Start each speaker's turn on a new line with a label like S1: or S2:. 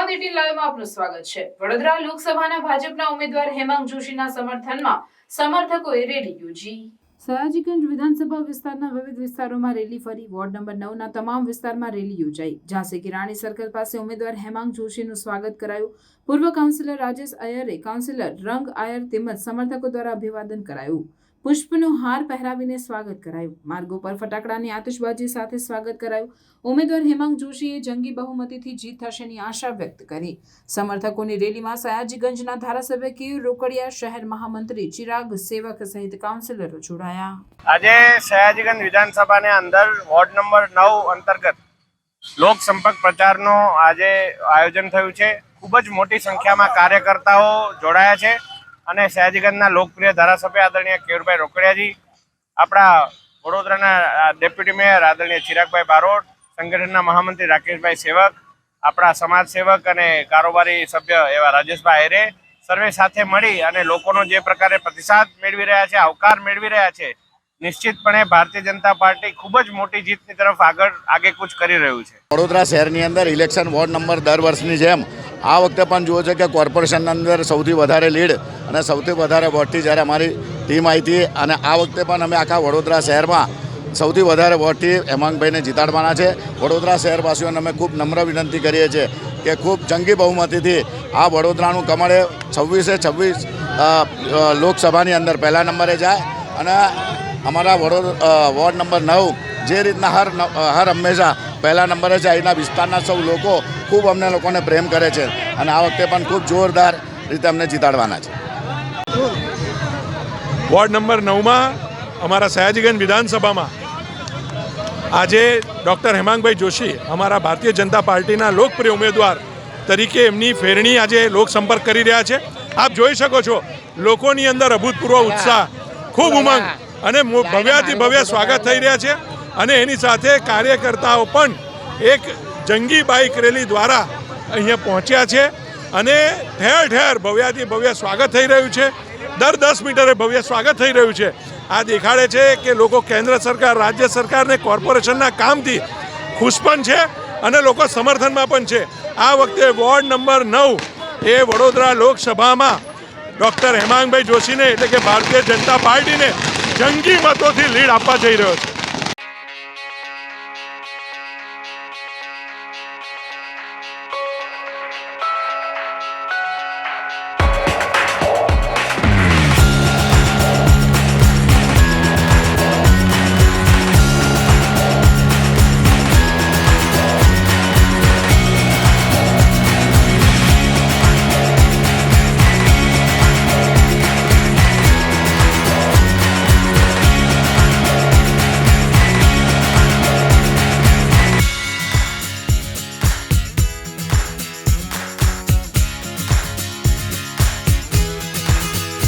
S1: સમાચાર 18 લાઈવમાં આપનું સ્વાગત છે। વડોદરા લોકસભાના ભાજપના ઉમેદવાર હેમાંગ જોશીના સમર્થનમાં સમર્થકોએ રેલી યોજી। સયાજીગંજ વિધાનસભા વિસ્તારના વિવિધ વિસ્તારોમાં રેલી ફરી વોર્ડ નંબર 9 ના તમામ વિસ્તારમાં રેલી યોજાઈ। ઝાંસી की रानी सर्कल પાસે ઉમેદવાર હેમાંગ જોશીનું સ્વાગત કરાયું। પૂર્વ કાઉન્સિલર રાજેશ અય્યરે કાઉન્સિલર રંગ આયર તેમજ સમર્થકો દ્વારા અભિવાદન કરાયું। પુષ્પનો હાર પહેરાવીને સ્વાગત કરાયું। માર્ગો પર ફટાકડાની આતિશબાજી સાથે સ્વાગત કરાયું। ઉમેદવાર હેમાંગ જોશીએ જંગી બહુમતીથી જીત થશેની આશા વ્યક્ત કરી। સમર્થકોની રેલીમાં સયાજીગંજના ધારાસભ્ય કેયુર રોકડિયા, શહેર મહામંત્રી ચિરાગ સેવક સહિત કાઉન્સિલરો જોડાયા।
S2: આજે સયાજીગંજ વિધાનસભાને અંદર વોર્ડ નંબર 9 અંતર્ગત લોક સંપર્ક પ્રચારનો આજે આયોજન થયું છે। ખૂબ જ મોટી સંખ્યામાં કાર્યકર્તાઓ જોડાયા છે અને સયાજીગંજના લોકપ્રિય ધારાસભ્ય આદરણીય કેયુરભાઈ રોકડિયાજી, આપણા વડોદરાના ડેપ્યુટી મેયર આદરણીય ચિરાગભાઈ બારોટ, સંગઠનના મહામંત્રી રાકેશભાઈ સેવક, આપણા સમાજ સેવક અને કારોબારી સભ્ય એવા રાજેશભાઈ અય્યરે સર્વે સાથે મળી અને લોકોનો જે પ્રકારે પ્રતિસાદ મેળવી રહ્યા છે, આવકાર મેળવી રહ્યા છે, નિશ્ચિતપણે ભારતીય જનતા પાર્ટી ખૂબ જ મોટી જીતની તરફ આગેકૂચ કરી રહ્યું છે।
S3: વડોદરા શહેરની અંદર ઇલેક્શન વોર્ડ નંબર દર વર્ષની જેમ આ વખતે પણ જુઓ છે કે કોર્પોરેશનની અંદર સૌથી વધારે લીડ અને સૌથી વધારે વોટથી જ્યારે અમારી ટીમ આવી હતી અને આ વખતે પણ અમે આખા વડોદરા શહેરમાં સૌથી વધારે વોટથી હેમાંગભાઈને જીતાડવાના છે। વડોદરા શહેરવાસીઓને અમે ખૂબ નમ્ર વિનંતી કરીએ છીએ કે ખૂબ જંગી બહુમતીથી આ વડોદરાનું કમળે 26 લોકસભાની અંદર પહેલા નંબરે જાય અને અમારા વોર્ડ નંબર 9 જે રીતના હર હંમેશા પહેલા નંબરે છે, અહીંના વિસ્તારના સૌ લોકો ખૂબ અમને લોકોને પ્રેમ કરે છે અને આ વખતે પણ ખૂબ જોરદાર રીતે અમને જીતાડવાના છે।
S4: વોર્ડ નંબર 9માં અમારા સયાજીગંજ વિધાનસભામાં આજે ડૉક્ટર હેમાંગભાઈ જોશી અમારા ભારતીય જનતા પાર્ટીના લોકપ્રિય ઉમેદવાર તરીકે એમની ફેરણી આજે લોકસંપર્ક કરી રહ્યા છે। આપ જોઈ શકો છો લોકોની અંદર અભૂતપૂર્વ ઉત્સાહ, ખૂબ ઉમંગ અને ભવ્યાથી ભવ્ય સ્વાગત થઈ રહ્યા છે અને એની સાથે કાર્યકર્તાઓ પણ એક જંગી બાઇક રેલી દ્વારા અહીંયા પહોંચ્યા છે અને ઠેર ઠેર ભવ્યાથી ભવ્ય સ્વાગત થઈ રહ્યું છે। દર 10 મીટરે ભવ્ય સ્વાગત થઈ રહ્યું છે। આ દેખાડે છે કે લોકો કેન્દ્ર સરકાર, રાજ્ય સરકાર અને કોર્પોરેશનના કામથી ખુશ પણ છે અને લોકો સમર્થનમાં પણ છે। આ વખતે વોર્ડ નંબર 9 એ વડોદરા લોકસભામાં ડૉક્ટર હેમાંગભાઈ જોશીને એટલે કે ભારતીય જનતા પાર્ટીને જંગી મતોથી લીડ આપવા જઈ રહ્યો છે।